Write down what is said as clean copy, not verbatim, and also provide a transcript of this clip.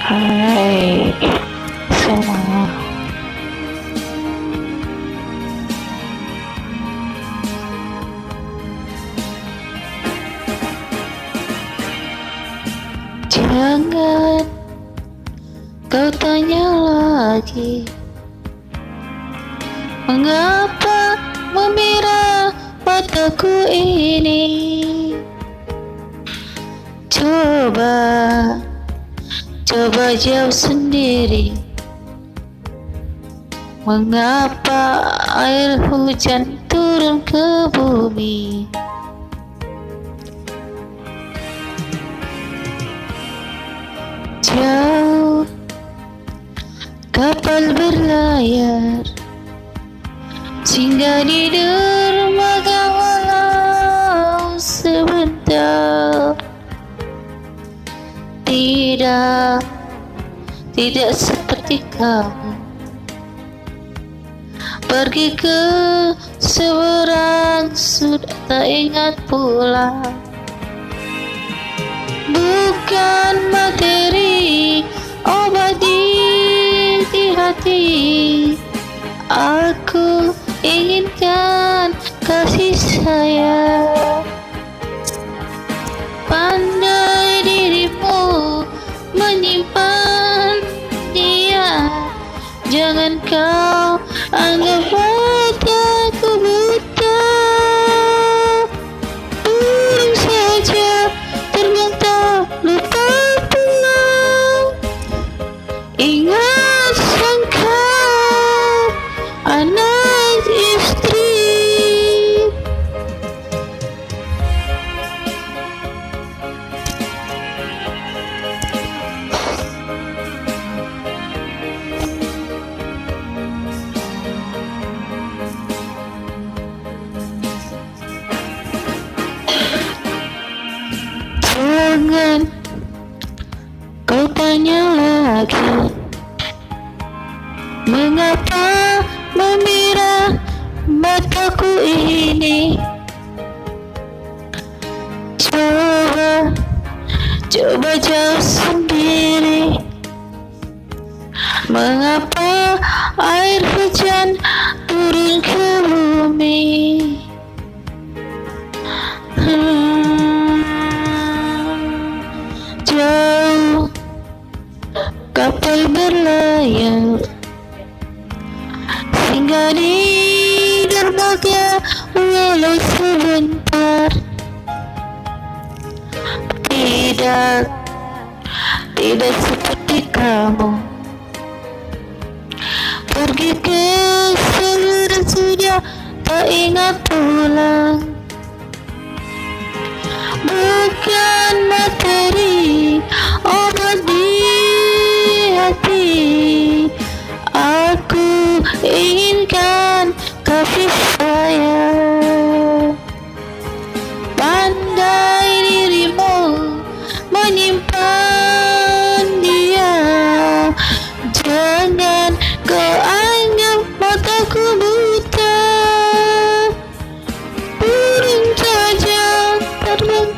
Hai semua, jangan kau tanya lagi mengapa memerah mataku ini. Coba jawab sendiri, mengapa air hujan turun ke bumi? Jauh kapal berlayar singgah di dermaga walau sebentar. Tidak seperti kamu pergi ke seberang sudah tak ingat pulang. Bukan materi obat di hati, aku inginkan kasih sayang. Pandai dirimu menyimpan dia, jangan kau anggap mataku buta. Burung saja terbang tak lupa pulang. Ingat sangkap anak istri. Jangan kau tanya lagi mengapa memerah mataku ini. Coba jawab sendiri, mengapa air hujan turun ke bumi. Jauh kapal berlayar singgah di dermaga walau sebentar. Tidak seperti kamu pergi ke seberang sudah tak ingat pulang. Bukan materi obat di hati, aku inginkan kasih sayang. Pandai dirimu menyimpan dia, jangan kau anggap mataku buta. Burung saja terbang